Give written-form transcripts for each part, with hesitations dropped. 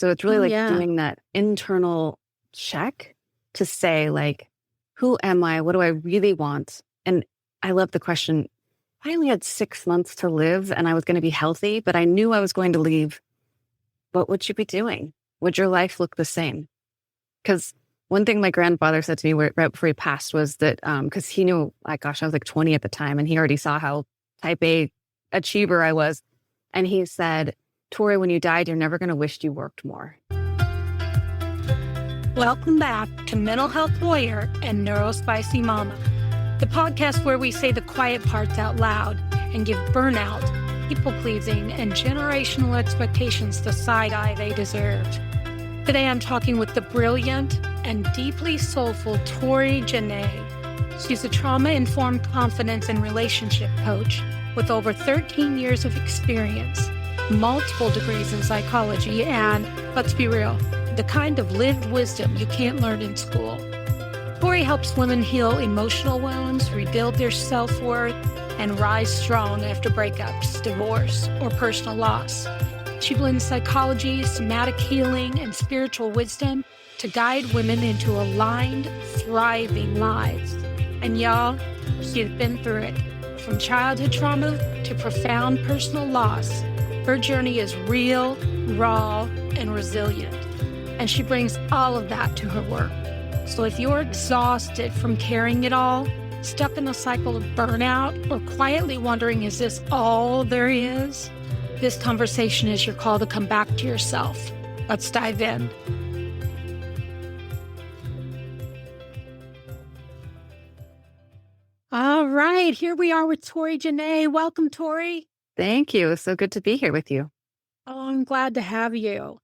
So it's really Oh, like yeah. doing that internal check to say like, who am I? What do I really want? And I love the question. I only had 6 months to live and I was going to be healthy, but I knew I was going to leave. What would you be doing? Would your life look the same? Because one thing my grandfather said to me right before he passed was that, because he knew, like, gosh, I was like 20 at the time, and he already saw how type A achiever I was. And he said, Tori, when you died, you're never going to wish you worked more. Welcome back to Mental Health Lawyer and Neurospicy Mama, the podcast where we say the quiet parts out loud and give burnout, people-pleasing, and generational expectations the side eye they deserve. Today I'm talking with the brilliant and deeply soulful Tori Jenae. She's a trauma-informed confidence and relationship coach with over 13 years of experience, multiple degrees in psychology, and, let's be real, the kind of lived wisdom you can't learn in school. Tori helps women heal emotional wounds, rebuild their self-worth, and rise strong after breakups, divorce, or personal loss. She blends psychology, somatic healing, and spiritual wisdom to guide women into aligned, thriving lives. And y'all, she's been through it. From childhood trauma to profound personal loss, her journey is real, raw, and resilient. And she brings all of that to her work. So if you're exhausted from carrying it all, stuck in a cycle of burnout, or quietly wondering, is this all there is? This conversation is your call to come back to yourself. Let's dive in. All right, here we are with Tori Jenae. Welcome, Tori. Thank you. It's so good to be here with you. Oh, I'm glad to have you.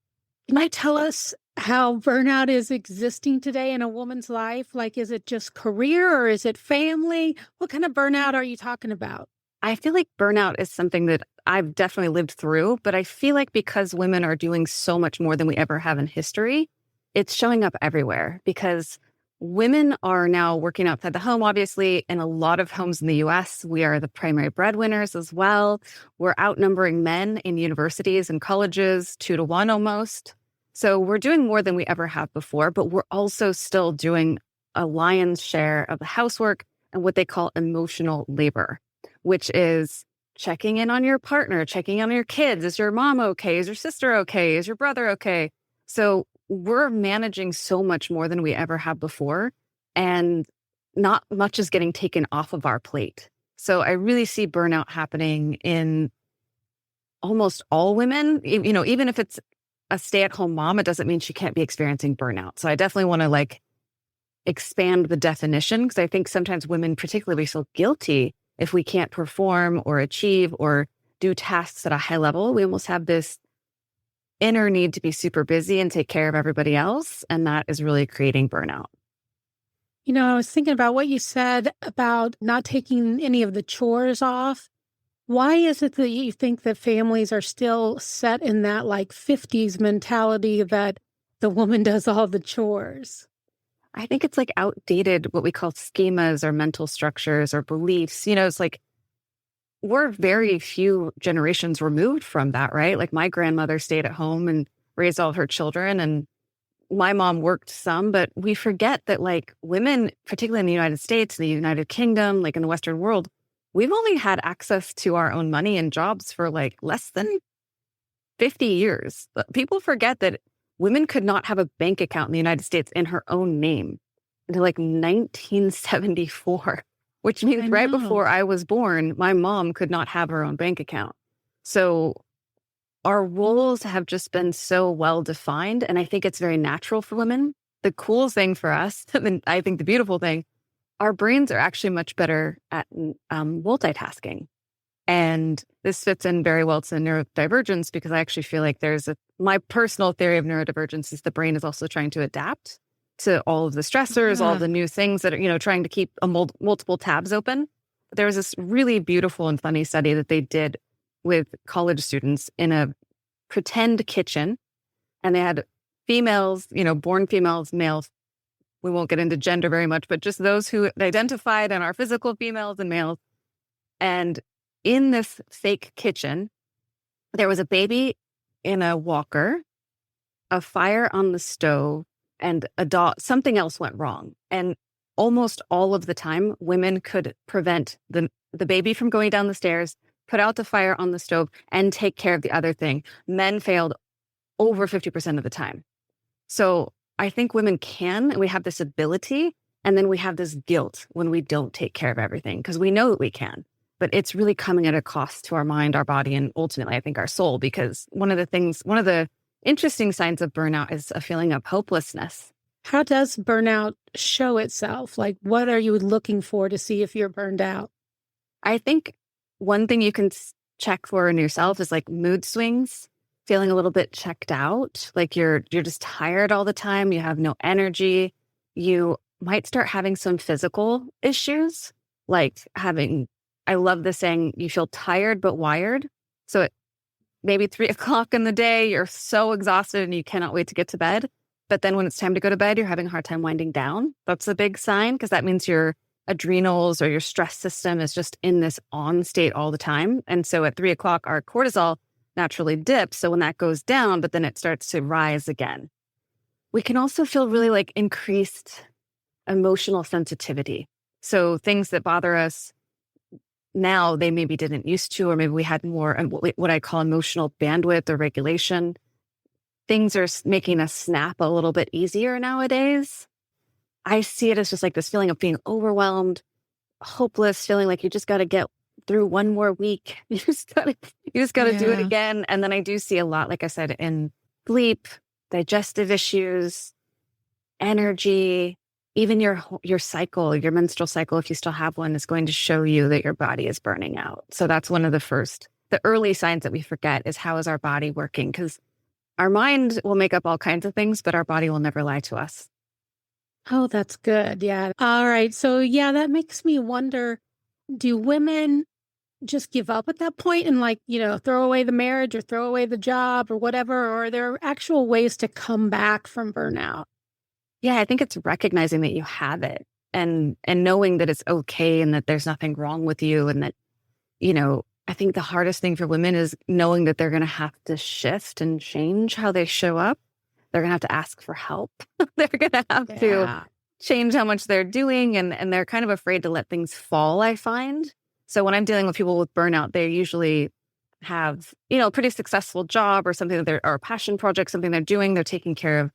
Can you tell us how burnout is existing today in a woman's life? Like, is it just career or is it family? What kind of burnout are you talking about? I feel like burnout is something that I've definitely lived through, but I feel like because women are doing so much more than we ever have in history, it's showing up everywhere because women are now working outside the home, obviously. In a lot of homes in the US, we are the primary breadwinners as well. We're outnumbering men in universities and colleges 2-to-1 almost. So we're doing more than we ever have before, but we're also still doing a lion's share of the housework and what they call emotional labor, which is checking in on your partner, checking in on your kids. Is your mom okay? Is your sister okay? Is your brother okay? So we're managing so much more than we ever have before, and not much is getting taken off of our plate. So I really see burnout happening in almost all women. You know, even if it's a stay-at-home mom, it doesn't mean she can't be experiencing burnout. So I definitely want to expand the definition, because I think sometimes women particularly feel guilty if we can't perform or achieve or do tasks at a high level. We almost have this inner need to be super busy and take care of everybody else. And that is really creating burnout. You know, I was thinking about what you said about not taking any of the chores off. Why is it that you think that families are still set in that 50s mentality that the woman does all the chores? I think it's outdated, what we call schemas or mental structures or beliefs. You know, it's we're very few generations removed from that, right? Like my grandmother stayed at home and raised all of her children, and my mom worked some, but we forget that women, particularly in the United States, the United Kingdom, in the Western world, we've only had access to our own money and jobs for less than 50 years. People forget that women could not have a bank account in the United States in her own name until 1974, which means right before I was born, my mom could not have her own bank account. So our roles have just been so well defined, and I think it's very natural for women. The cool thing for us, and I think the beautiful thing, our brains are actually much better at multitasking. And this fits in very well to neurodivergence, because I actually feel like my personal theory of neurodivergence is the brain is also trying to adapt to all of the stressors, all the new things that are, trying to keep multiple tabs open. But there was this really beautiful and funny study that they did with college students in a pretend kitchen. And they had females, born females, males. We won't get into gender very much, but just those who identified and are physical females and males. And in this fake kitchen, there was a baby in a walker a fire on the stove and something else went wrong. And almost all of the time, women could prevent the baby from going down the stairs, put out the fire on the stove, and take care of the other thing. Men failed over 50% of the time. So I think women can, and we have this ability, and then we have this guilt when we don't take care of everything, because we know that we can. But it's really coming at a cost to our mind, our body, and ultimately, I think, our soul, because one of the interesting signs of burnout is a feeling of hopelessness. How does burnout show itself? Like, what are you looking for to see if you're burned out? I think one thing you can check for in yourself is like mood swings, feeling a little bit checked out, like you're just tired all the time, you have no energy. You might start having some physical issues, like I love the saying, you feel tired but wired. So at maybe 3:00 in the day, you're so exhausted and you cannot wait to get to bed. But then when it's time to go to bed, you're having a hard time winding down. That's a big sign, because that means your adrenals or your stress system is just in this on state all the time. And so at 3:00, our cortisol naturally dips. So when that goes down, but then it starts to rise again. We can also feel really like increased emotional sensitivity. So things that bother us now, they maybe didn't used to, or maybe we had more what I call emotional bandwidth or regulation. Things are making us snap a little bit easier nowadays. I see it as just like this feeling of being overwhelmed, hopeless, feeling like you just got to get through one more week. You just got to do it again. And then I do see a lot, like I said, in sleep, digestive issues, energy, even your cycle, your menstrual cycle, if you still have one, is going to show you that your body is burning out. So that's one of the early signs that we forget is, how is our body working? Because our mind will make up all kinds of things, but our body will never lie to us. Oh, that's good. Yeah. All right. So yeah, that makes me wonder, do women just give up at that point and throw away the marriage or throw away the job or whatever? Or are there actual ways to come back from burnout? Yeah, I think it's recognizing that you have it and knowing that it's okay and that there's nothing wrong with you. And that, I think the hardest thing for women is knowing that they're going to have to shift and change how they show up. They're going to have to ask for help. They're going to have to change how much they're doing. And they're kind of afraid to let things fall, I find. So when I'm dealing with people with burnout, they usually have, a pretty successful job or something or a passion project, something they're doing. They're taking care of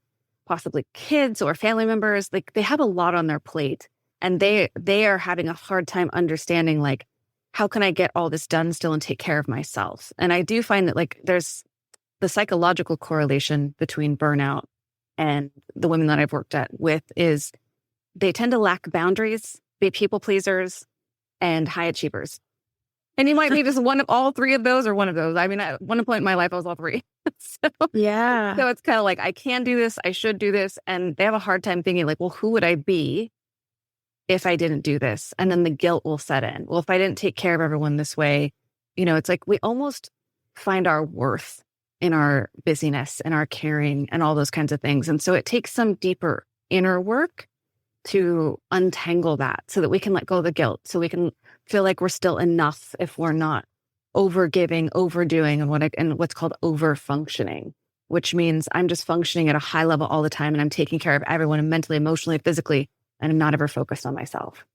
possibly kids or family members. Like, they have a lot on their plate, and they are having a hard time understanding, like, how can I get all this done still and take care of myself? And I do find that there's the psychological correlation between burnout and the women that I've worked with is they tend to lack boundaries, be people pleasers, and high achievers. And you might be just one of all three of those or one of those. I mean, at one point in my life, I was all three. So it's kind of like, I can do this, I should do this. And they have a hard time thinking like, well, who would I be if I didn't do this? And then the guilt will set in. Well, if I didn't take care of everyone this way, it's like we almost find our worth in our busyness and our caring and all those kinds of things. And so it takes some deeper inner work to untangle that so that we can let go of the guilt, so we can feel like we're still enough if we're not overgiving, overdoing, and what's called overfunctioning, which means I'm just functioning at a high level all the time and I'm taking care of everyone mentally, emotionally, physically, and I'm not ever focused on myself.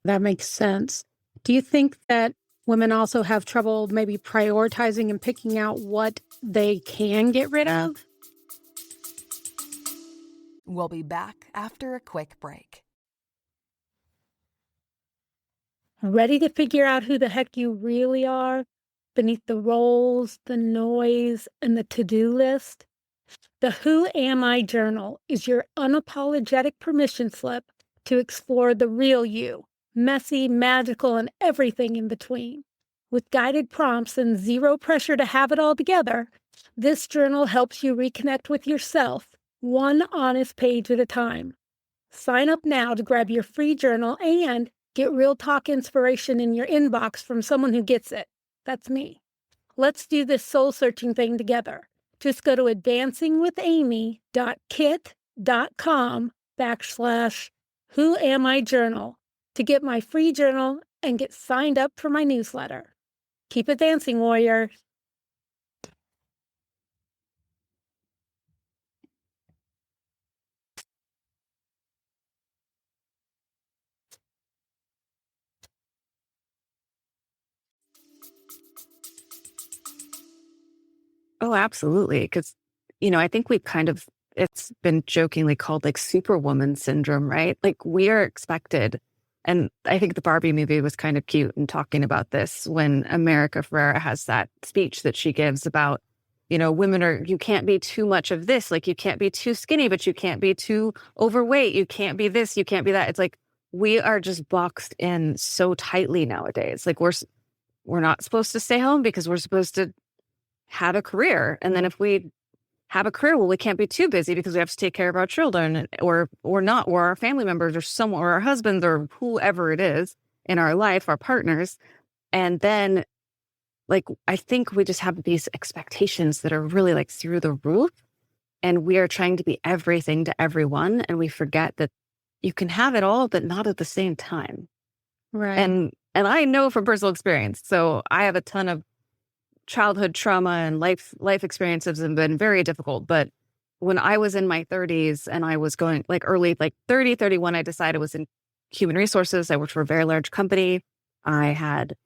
That makes sense. Do you think that women also have trouble maybe prioritizing and picking out what they can get rid of? We'll be back after a quick break. Ready to figure out who the heck you really are beneath the roles, the noise, and the to-do list? The Who Am I Journal is your unapologetic permission slip to explore the real you, messy, magical, and everything in between. With guided prompts and zero pressure to have it all together, this journal helps you reconnect with yourself, one honest page at a time. Sign up now to grab your free journal and get real talk inspiration in your inbox from someone who gets it. That's me. Let's do this soul-searching thing together. Just go to advancingwithamy.kit.com/whoamijournal to get my free journal and get signed up for my newsletter. Keep advancing, warriors. Oh, absolutely. Because, I think it's been jokingly called like superwoman syndrome, right? Like we are expected. And I think the Barbie movie was kind of cute in talking about this when America Ferrera has that speech that she gives about, you can't be too much of this. Like you can't be too skinny, but you can't be too overweight. You can't be this, you can't be that. It's like we are just boxed in so tightly nowadays. Like we're not supposed to stay home because we're supposed to have a career. And then if we have a career, well, we can't be too busy because we have to take care of our children or not, or our family members or someone, or our husbands or whoever it is in our life, our partners. And then like, I think we just have these expectations that are really like through the roof, and we are trying to be everything to everyone. And we forget that you can have it all, but not at the same time. Right. And I know from personal experience. So I have a ton of childhood trauma and life experiences have been very difficult. But when I was in my 30s and I was going like early, like 30, 31, I decided I was in human resources. I worked for a very large company. I had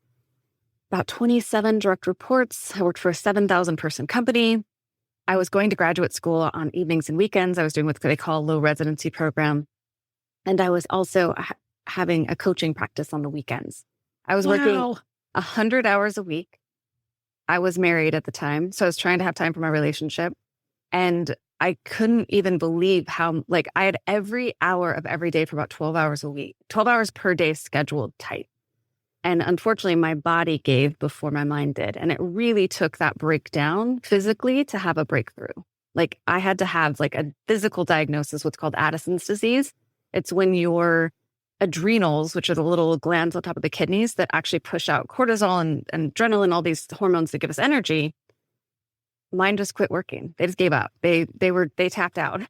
about 27 direct reports. I worked for a 7,000 person company. I was going to graduate school on evenings and weekends. I was doing what they call a low residency program. And I was also having a coaching practice on the weekends. I was working 100 hours a week. I was married at the time, so I was trying to have time for my relationship. And I couldn't even believe how, like, I had every hour of every day for about 12 hours a week, 12 hours per day scheduled tight. And unfortunately, my body gave before my mind did. And it really took that breakdown physically to have a breakthrough. Like, I had to have like a physical diagnosis, what's called Addison's disease. It's when your adrenals, which are the little glands on top of the kidneys that actually push out cortisol and adrenaline, all these hormones that give us energy, mine just quit working. They just gave up. They tapped out.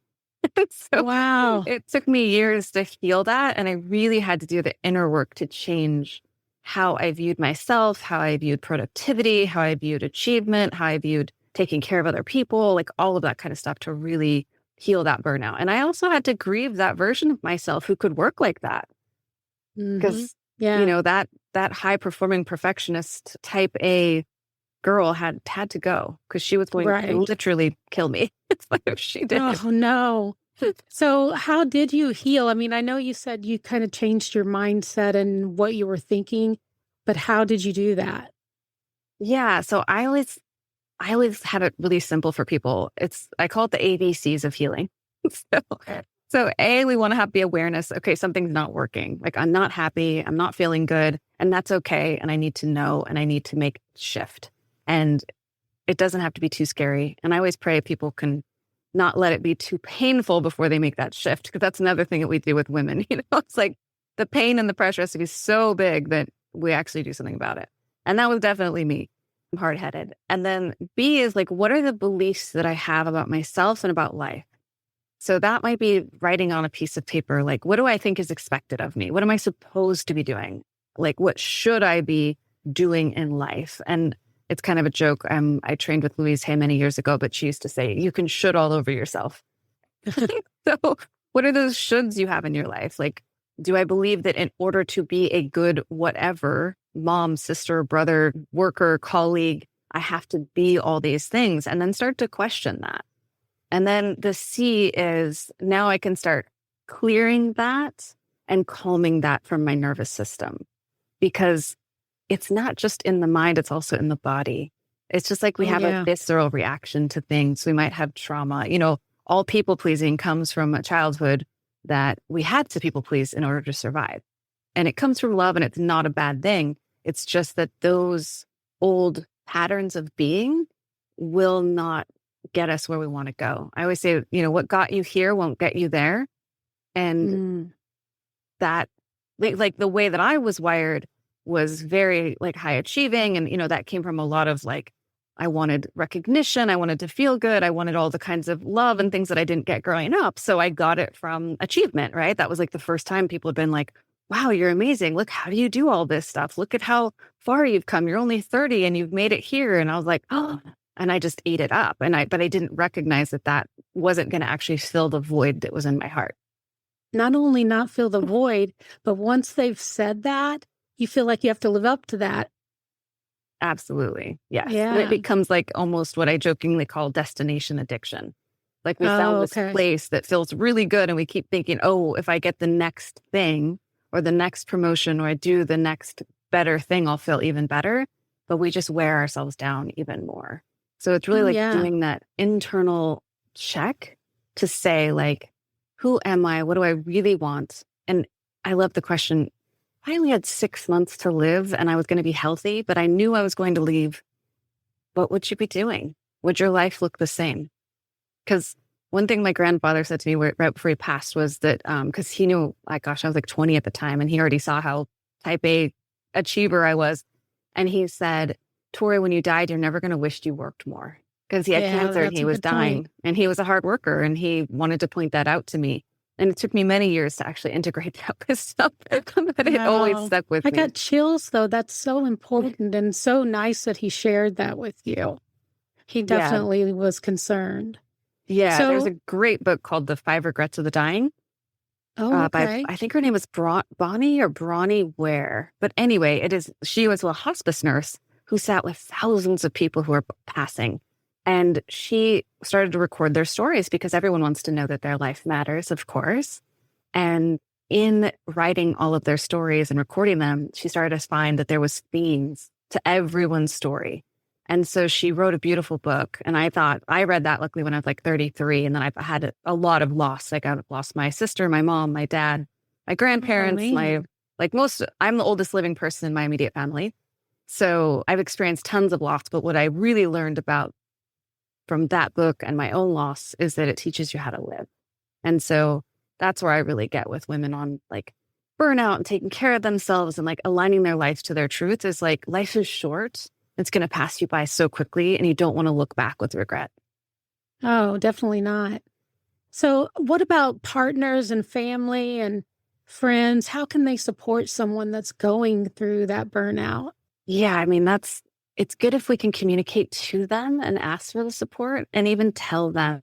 So Wow. it took me years to heal that. And I really had to do the inner work to change how I viewed myself, how I viewed productivity, how I viewed achievement, how I viewed taking care of other people, like all of that kind of stuff to really heal that burnout. And I also had to grieve that version of myself who could work like that. Because, that high performing perfectionist type A girl had to go because she was going to literally kill me. It's like if she did. Oh, no. So how did you heal? I mean, I know you said you kind of changed your mindset and what you were thinking, but how did you do that? Yeah. So I always have it really simple for people. I call it the ABCs of healing. So A, we want to have the awareness, okay, something's not working. Like I'm not happy, I'm not feeling good, and that's okay. And I need to know, and I need to make a shift. And it doesn't have to be too scary. And I always pray people can not let it be too painful before they make that shift. Because that's another thing that we do with women. It's like the pain and the pressure has to be so big that we actually do something about it. And that was definitely me. I'm hard-headed. And then B is like, what are the beliefs that I have about myself and about life? So that might be writing on a piece of paper, like, what do I think is expected of me? What am I supposed to be doing? Like, what should I be doing in life? And it's kind of a joke. I trained with Louise Hay many years ago, but she used to say, you can should all over yourself. So what are those shoulds you have in your life? Like, do I believe that in order to be a good whatever, mom, sister, brother, worker, colleague, I have to be all these things? And then start to question that. And then the C is now I can start clearing that and calming that from my nervous system, because it's not just in the mind, it's also in the body. It's just like we have a visceral reaction to things. We might have trauma. All people pleasing comes from a childhood that we had to people please in order to survive. And it comes from love, and it's not a bad thing. It's just that those old patterns of being will not get us where we want to go. I always say, what got you here won't get you there. And that, like the way that I was wired was very like high achieving. And, that came from a lot of like, I wanted recognition. I wanted to feel good. I wanted all the kinds of love and things that I didn't get growing up. So I got it from achievement, right? That was like the first time people had been like, wow, you're amazing. Look, how do you do all this stuff? Look at how far you've come. You're only 30 and you've made it here. And I was like, oh, and I just ate it up. But I didn't recognize that wasn't going to actually fill the void that was in my heart. Not only not fill the void, but once they've said that, you feel like you have to live up to that. Absolutely. Yes. And it Yeah. becomes like almost what I jokingly call destination addiction. Like we found Oh, this okay. place that feels really good and we keep thinking, oh, if I get the next thing or the next promotion or I do the next better thing, I'll feel even better. But we just wear ourselves down even more. So it's really Oh, like yeah. doing that internal check to say like, who am I? What do I really want? And I love the question. I only had 6 months to live and I was going to be healthy, but I knew I was going to leave. What would you be doing? Would your life look the same? Because one thing my grandfather said to me right before he passed was that, because he knew, like, gosh, I was like 20 at the time and he already saw how type A achiever I was. And he said, Tori, when you died, you're never going to wish you worked more. Because he had Yeah, cancer and that's he a was good point. dying and he was a hard worker and he wanted to point that out to me. And it took me many years to actually integrate that with stuff, but it always Wow. stuck with I me. got chills, though. That's so important and so nice that he shared that with you. He Yeah. definitely was concerned. Yeah. There's So, a great book called The 5 Regrets of the Dying oh, by, okay. I think her name was Bonnie or Bronnie Ware. But anyway, she was a hospice nurse who sat with thousands of people who are passing. And she started to record their stories because everyone wants to know that their life matters, of course. And in writing all of their stories and recording them, she started to find that there was themes to everyone's story. And so she wrote a beautiful book. And I read that luckily when I was like 33. And then I've had a lot of loss. Like I've lost my sister, my mom, my dad, my grandparents, Oh, man. I'm the oldest living person in my immediate family. So I've experienced tons of loss. But what I really learned about from that book and my own loss is that it teaches you how to live. And so that's where I really get with women on like burnout and taking care of themselves and like aligning their life to their truth is like life is short. It's going to pass you by so quickly and you don't want to look back with regret. Oh, definitely not. So, what about partners and family and friends? How can they support someone that's going through that burnout? Yeah, I mean, it's good if we can communicate to them and ask for the support and even tell them.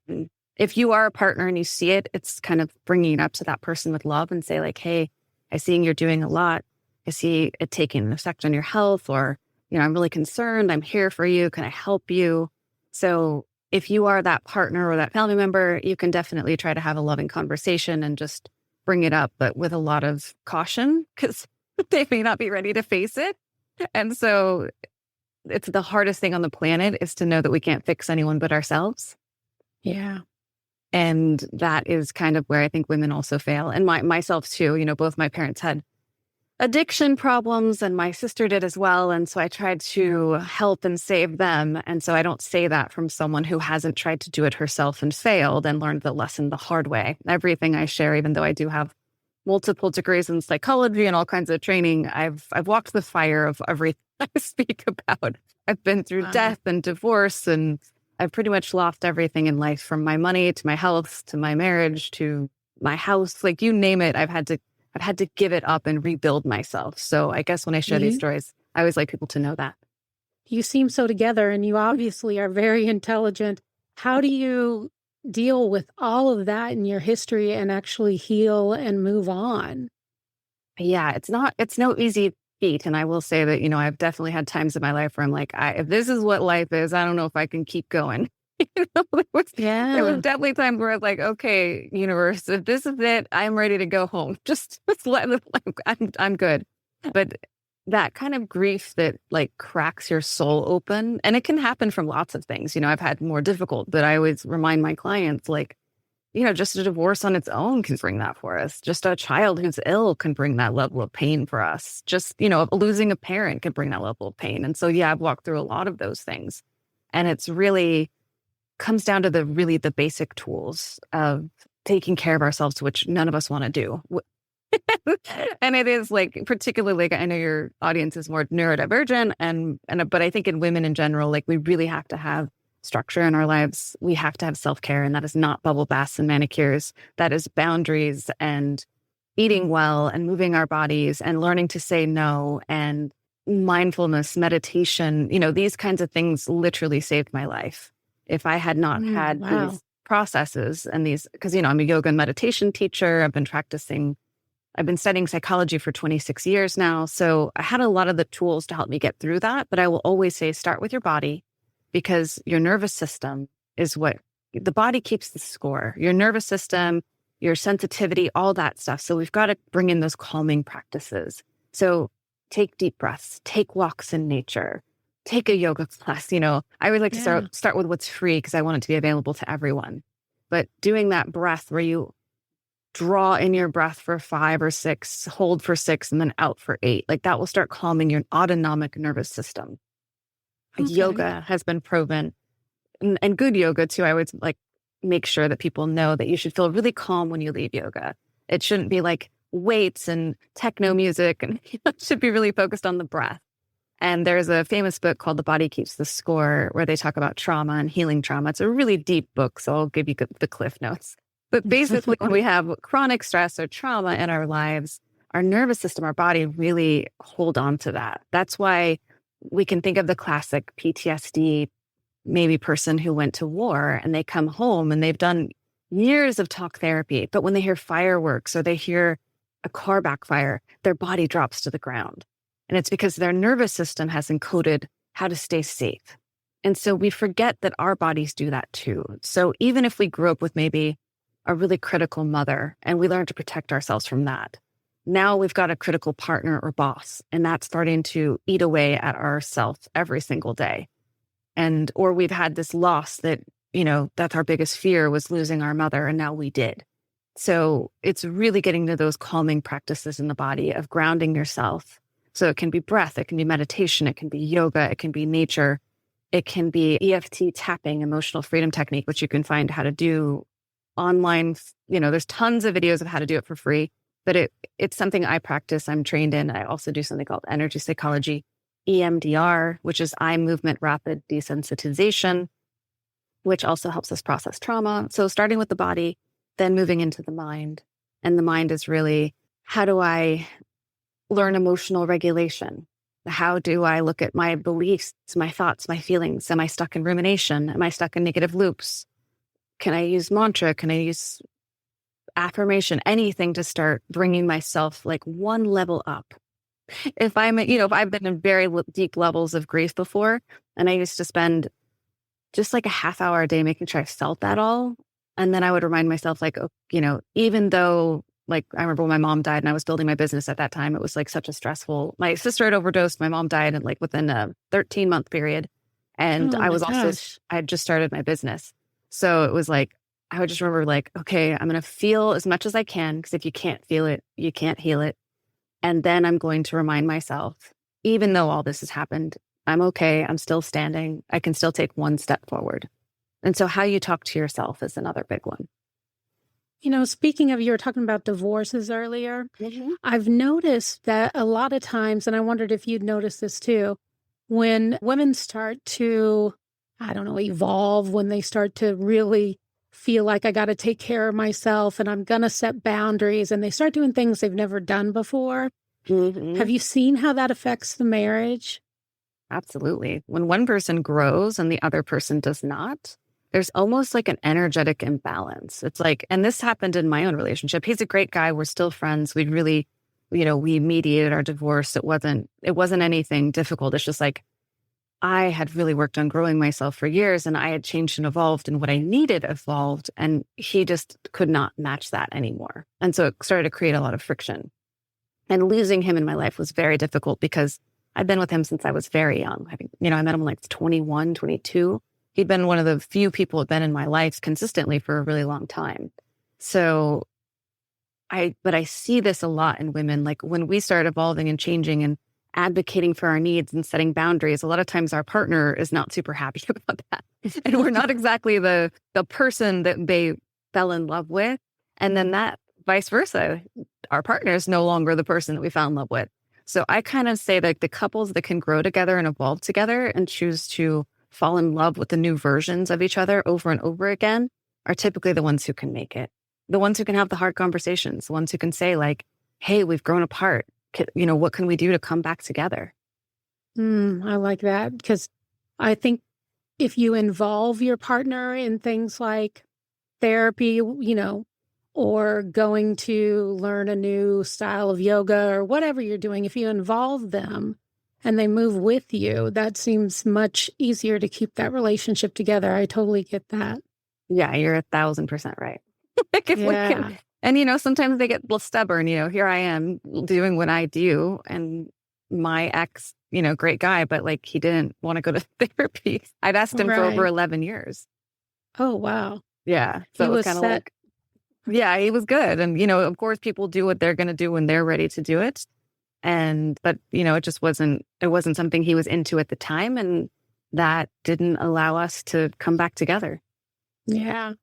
If you are a partner and you see it, it's kind of bringing it up to that person with love and say like, hey, I see you're doing a lot. I see it taking an effect on your health or, I'm really concerned. I'm here for you. Can I help you? So if you are that partner or that family member, you can definitely try to have a loving conversation and just bring it up, but with a lot of caution because they may not be ready to face it. And so it's the hardest thing on the planet is to know that we can't fix anyone but ourselves. Yeah. And that is kind of where I think women also fail. And myself too, both my parents had addiction problems and my sister did as well. And so I tried to help and save them. And so I don't say that from someone who hasn't tried to do it herself and failed and learned the lesson the hard way. Everything I share, even though I do have multiple degrees in psychology and all kinds of training, I've walked the fire of everything I speak about. I've been through death and divorce, and I've pretty much lost everything in life from my money to my health to my marriage to my house. Like you name it, I've had to give it up and rebuild myself. So I guess when I share these stories, I always like people to know that. You seem so together and you obviously are very intelligent. How do you deal with all of that in your history and actually heal and move on? Yeah, it's no easy feat. And I will say that, I've definitely had times in my life where I'm like, if this is what life is, I don't know if I can keep going. There was definitely times where I was like, okay, universe, if this is it, I'm ready to go home. Just let me, I'm good. But that kind of grief that like cracks your soul open, and it can happen from lots of things. I've had more difficult, but I always remind my clients, like, just a divorce on its own can bring that for us. Just a child who's ill can bring that level of pain for us. Just, losing a parent can bring that level of pain. And so, yeah, I've walked through a lot of those things. And it's really comes down to the basic tools of taking care of ourselves, which none of us want to do. And it is like, particularly, like, I know your audience is more neurodivergent but I think in women in general, like we really have to have structure in our lives. We have to have self-care, and that is not bubble baths and manicures. That is boundaries and eating well and moving our bodies and learning to say no and mindfulness, meditation, these kinds of things literally saved my life. If I had not had these processes and these, because, I'm a yoga and meditation teacher, I've been practicing I've been studying psychology for 26 years now. So I had a lot of the tools to help me get through that. But I will always say, start with your body, because your nervous system is what the body keeps the score. Your nervous system, your sensitivity, all that stuff. So we've got to bring in those calming practices. So take deep breaths, take walks in nature, take a yoga class. I would like to start with what's free, because I want it to be available to everyone. But doing that breath where you draw in your breath for 5 or 6, hold for 6, and then out for 8, like that will start calming your autonomic nervous system. Okay. Yoga has been proven, and good yoga too. I would like make sure that people know that you should feel really calm when you leave yoga. It shouldn't be like weights and techno music, and it should be really focused on the breath. And there's a famous book called The Body Keeps the Score, where they talk about trauma and healing trauma. It's a really deep book, so I'll give you the cliff notes. But basically, when we have chronic stress or trauma in our lives, our nervous system, our body really hold on to that. That's why we can think of the classic PTSD, maybe person who went to war and they come home and they've done years of talk therapy. But when they hear fireworks or they hear a car backfire, their body drops to the ground. And it's because their nervous system has encoded how to stay safe. And so we forget that our bodies do that too. So even if we grew up with maybe a really critical mother and we learn to protect ourselves from that, now we've got a critical partner or boss, and that's starting to eat away at our self every single day. Or we've had this loss that, that's our biggest fear, was losing our mother, and now we did. So it's really getting to those calming practices in the body of grounding yourself. So it can be breath, it can be meditation, it can be yoga, it can be nature, it can be EFT tapping, emotional freedom technique, which you can find how to do online. There's tons of videos of how to do it for free, but it's something I practice, I'm trained in. I also do something called energy psychology, EMDR, which is eye movement rapid desensitization, which also helps us process trauma. So starting with the body, then moving into the mind. And the mind is really, how do I learn emotional regulation? How do I look at my beliefs, my thoughts, my feelings? Am I stuck in rumination? Am I stuck in negative loops? Can I use mantra? Can I use affirmation? Anything to start bringing myself like one level up. If I've been in very deep levels of grief before, and I used to spend just like a half hour a day making sure I felt that all. And then I would remind myself, like, even though, like, I remember when my mom died and I was building my business at that time, it was like such a stressful, my sister had overdosed, my mom died within a 13-month period. And I had just started my business. So it was like, I would just remember like, okay, I'm going to feel as much as I can, because if you can't feel it, you can't heal it. And then I'm going to remind myself, even though all this has happened, I'm okay. I'm still standing. I can still take one step forward. And so how you talk to yourself is another big one. Speaking of, you were talking about divorces earlier. Mm-hmm. I've noticed that a lot of times, and I wondered if you'd noticed this too, when women start to, evolve, when they start to really feel like I got to take care of myself and I'm going to set boundaries, and they start doing things they've never done before. Mm-hmm. Have you seen how that affects the marriage? Absolutely. When one person grows and the other person does not, there's almost like an energetic imbalance. It's like, and this happened in my own relationship. He's a great guy. We're still friends. We really, we mediated our divorce. It wasn't anything difficult. It's just like, I had really worked on growing myself for years, and I had changed and evolved, and what I needed evolved, and he just could not match that anymore. And so it started to create a lot of friction. And losing him in my life was very difficult, because I've been with him since I was very young. I think, I met him like 21, 22. He'd been one of the few people who'd been in my life consistently for a really long time. So but I see this a lot in women. Like when we start evolving and changing and advocating for our needs and setting boundaries, a lot of times our partner is not super happy about that. And we're not exactly the person that they fell in love with. And then that vice versa, our partner is no longer the person that we fell in love with. So I kind of say that the couples that can grow together and evolve together and choose to fall in love with the new versions of each other over and over again are typically the ones who can make it. The ones who can have the hard conversations, the ones who can say like, hey, we've grown apart. What can we do to come back together? I like that, because I think if you involve your partner in things like therapy, or going to learn a new style of yoga or whatever you're doing, if you involve them and they move with you, that seems much easier to keep that relationship together. I totally get that. Yeah, you're 1,000% right. Like if we can, and sometimes they get a little stubborn. Here I am doing what I do, and my ex, great guy, but like he didn't want to go to therapy. I'd asked him for over 11 years. Oh, wow. Yeah. So He it was was kind of set. like, yeah, he was good. And, of course people do what they're going to do when they're ready to do it. But it just wasn't something he was into at the time. And that didn't allow us to come back together. Yeah.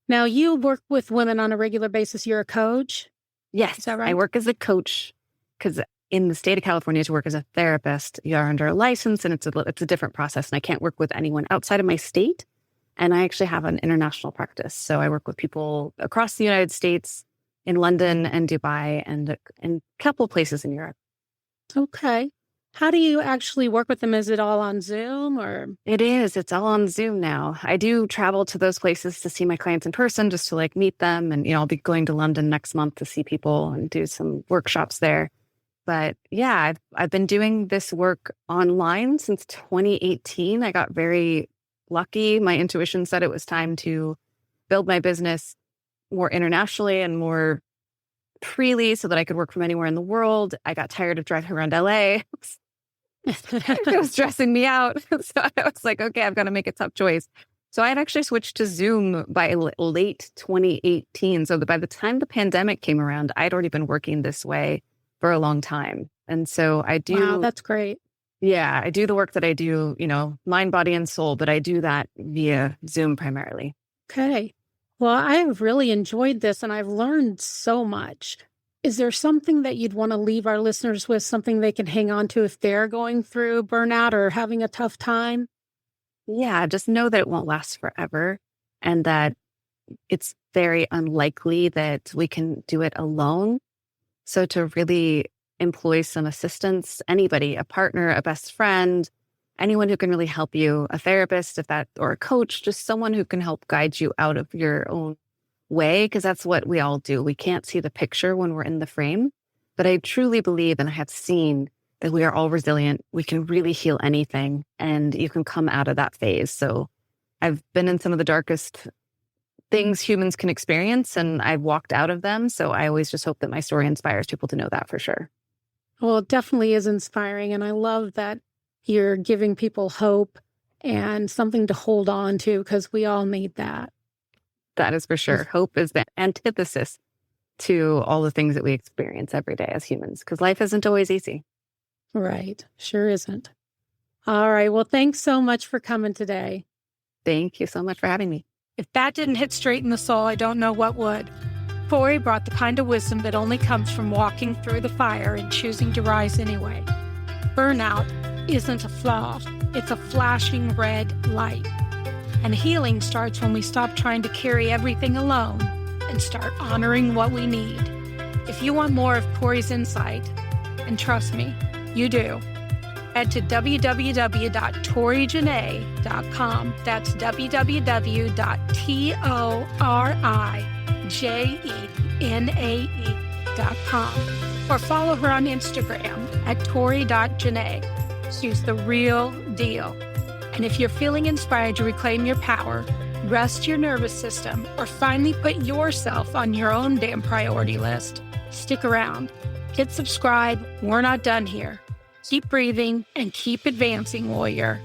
Now you work with women on a regular basis. You're a coach? Yes. Is that right? I work as a coach because in the state of California, to work as a therapist, you are under a license and it's a different process. And I can't work with anyone outside of my state. And I actually have an international practice. So I work with people across the United States, in London and Dubai, and a couple places in Europe. Okay. How do you actually work with them? Is it all on Zoom or? It is. It's all on Zoom now. I do travel to those places to see my clients in person, just to meet them. And, I'll be going to London next month to see people and do some workshops there. But yeah, I've been doing this work online since 2018. I got very lucky. My intuition said it was time to build my business more internationally and more freely so that I could work from anywhere in the world. I got tired of driving around LA. It was stressing me out. So I was like, okay, I've got to make a tough choice. So I had actually switched to Zoom by late 2018. So by the time the pandemic came around, I'd already been working this way for a long time. And so I do. Wow, that's great. Yeah, I do the work that I do, mind, body, and soul, but I do that via Zoom primarily. Okay. Well, I've really enjoyed this and I've learned so much. Is there something that you'd want to leave our listeners with, something they can hang on to if they're going through burnout or having a tough time? Yeah, just know that it won't last forever and that it's very unlikely that we can do it alone. So to really employ some assistance, anybody, a partner, a best friend, anyone who can really help you, a therapist, or a coach, just someone who can help guide you out of your own way, because that's what we all do. We can't see the picture when we're in the frame, but I truly believe and I have seen that we are all resilient. We can really heal anything and you can come out of that phase. So I've been in some of the darkest things humans can experience and I've walked out of them. So I always just hope that my story inspires people to know that for sure. Well, it definitely is inspiring. And I love that you're giving people hope and something to hold on to because we all need that. That is for sure. Hope is the antithesis to all the things that we experience every day as humans because life isn't always easy. Right. Sure isn't. All right. Well, thanks so much for coming today. Thank you so much for having me. If that didn't hit straight in the soul, I don't know what would. Tori brought the kind of wisdom that only comes from walking through the fire and choosing to rise anyway. Burnout isn't a flaw. It's a flashing red light. And healing starts when we stop trying to carry everything alone and start honoring what we need. If you want more of Tori's insight, and trust me, you do, head to www.torijenae.com. That's www.torijenae.com. Or follow her on Instagram at tori.jenae. She's the real deal. And if you're feeling inspired to reclaim your power, rest your nervous system, or finally put yourself on your own damn priority list, stick around. Hit subscribe. We're not done here. Keep breathing and keep advancing, warrior.